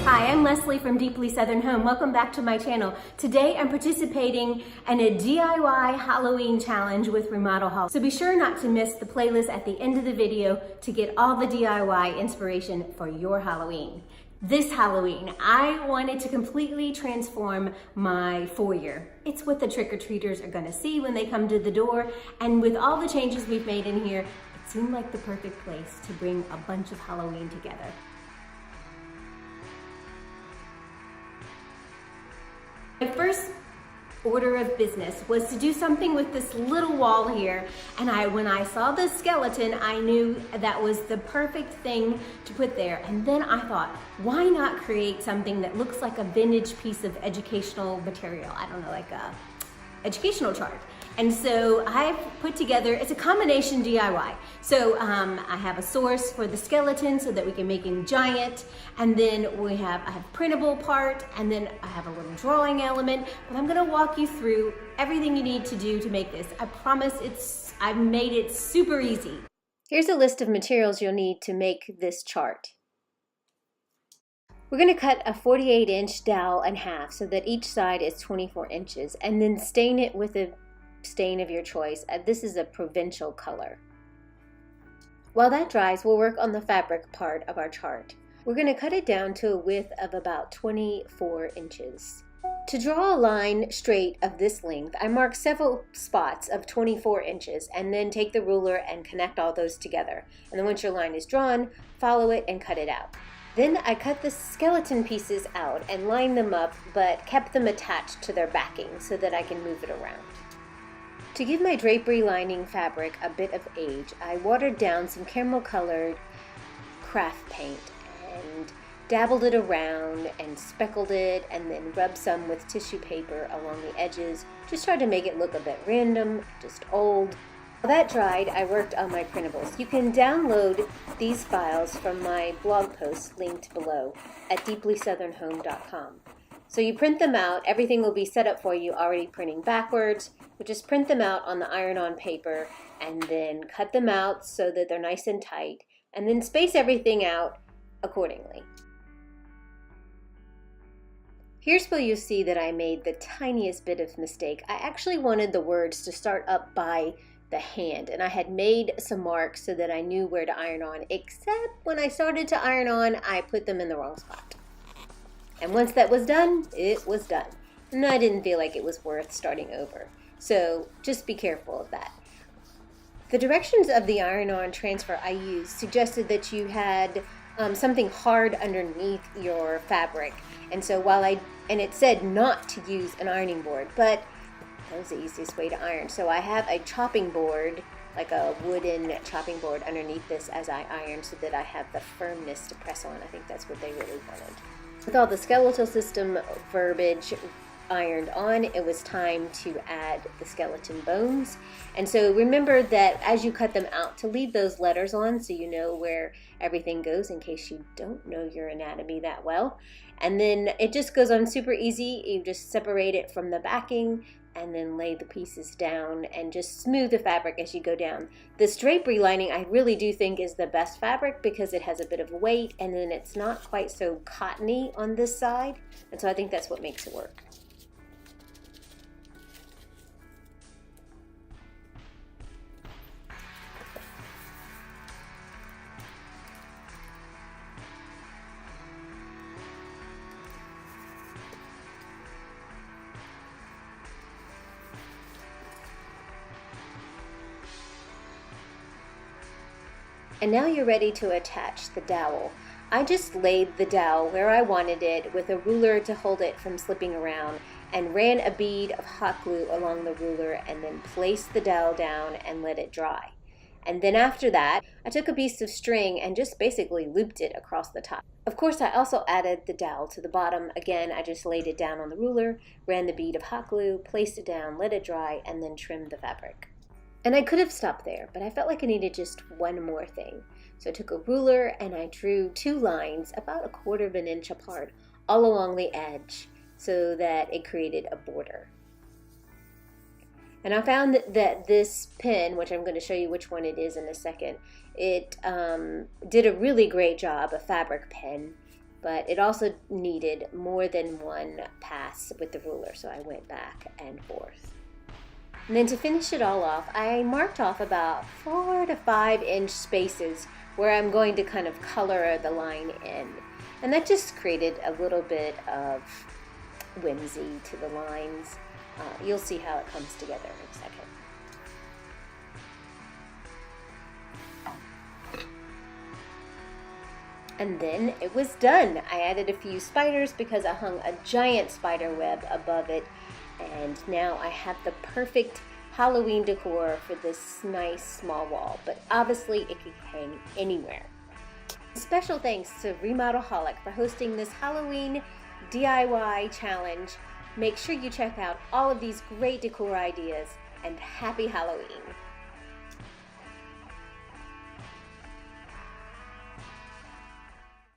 Hi, I'm Leslie from Deeply Southern Home. Welcome back to my channel. Today I'm participating in a DIY Halloween challenge with Remodelaholic. So be sure not to miss the playlist at the end of the video to get all the DIY inspiration for your Halloween. This Halloween, I wanted to completely transform my foyer. It's what the trick-or-treaters are gonna see when they come to the door, and with all the changes we've made in here, it seemed like the perfect place to bring a bunch of Halloween together. My first order of business was to do something with this little wall here, and when I saw the skeleton, I knew that was the perfect thing to put there. And then I thought, why not create something that looks like a vintage piece of educational material? I don't know, like a educational chart. And so I've put together, it's a combination DIY. So I have a source for the skeleton so that we can make him giant. And then I have a printable part, and then I have a little drawing element. But I'm gonna walk you through everything you need to do to make this. I promise I've made it super easy. Here's a list of materials you'll need to make this chart. We're going to cut a 48-inch dowel in half so that each side is 24 inches, and then stain it with a stain of your choice. This is a provincial color. While that dries, we'll work on the fabric part of our chart. We're going to cut it down to a width of about 24 inches. To draw a line straight of this length, I mark several spots of 24 inches and then take the ruler and connect all those together. And then once your line is drawn, follow it and cut it out. Then I cut the skeleton pieces out and lined them up, but kept them attached to their backing so that I can move it around. To give my drapery lining fabric a bit of age, I watered down some caramel colored craft paint and dabbled it around and speckled it, and then rubbed some with tissue paper along the edges. Just tried to make it look a bit random, just old. While that dried, I worked on my printables. You can download these files from my blog post linked below at deeplysouthernhome.com. So you print them out, everything will be set up for you already printing backwards. You just print them out on the iron-on paper and then cut them out so that they're nice and tight, and then space everything out accordingly. Here's where you see that I made the tiniest bit of mistake. I actually wanted the words to start up by the hand, and I had made some marks so that I knew where to iron on, except when I started to iron on, I put them in the wrong spot. And once that was done, it was done. And I didn't feel like it was worth starting over. So just be careful of that. The directions of the iron-on transfer I used suggested that you had something hard underneath your fabric. And so and it said not to use an ironing board, but that was the easiest way to iron. So I have a chopping board, like a wooden chopping board underneath this as I iron, so that I have the firmness to press on. I think that's what they really wanted. With all the skeletal system verbiage ironed on, it was time to add the skeleton bones. And so remember that as you cut them out, to leave those letters on so you know where everything goes in case you don't know your anatomy that well. And then it just goes on super easy. You just separate it from the backing and then lay the pieces down and just smooth the fabric as you go down. This drapery lining I really do think is the best fabric because it has a bit of weight, and then it's not quite so cottony on this side, and so I think that's what makes it work. And now you're ready to attach the dowel. I just laid the dowel where I wanted it with a ruler to hold it from slipping around, and ran a bead of hot glue along the ruler, and then placed the dowel down and let it dry. And then after that, I took a piece of string and just basically looped it across the top. Of course, I also added the dowel to the bottom. Again, I just laid it down on the ruler, ran the bead of hot glue, placed it down, let it dry, and then trimmed the fabric. And I could have stopped there, but I felt like I needed just one more thing. So I took a ruler and I drew two lines about 1/4 inch apart all along the edge so that it created a border. And I found that this pen, which I'm going to show you which one it is in a second, it did a really great job, a fabric pen, but it also needed more than one pass with the ruler, so I went back and forth. And then to finish it all off, I marked off about 4 to 5 inch spaces where I'm going to kind of color the line in. And that just created a little bit of whimsy to the lines. You'll see how it comes together in a second. And then it was done. I added a few spiders because I hung a giant spider web above it. And now I have the perfect Halloween decor for this nice small wall, but obviously it could hang anywhere. Special thanks to Remodelaholic for hosting this Halloween DIY challenge. Make sure you check out all of these great decor ideas, and happy Halloween!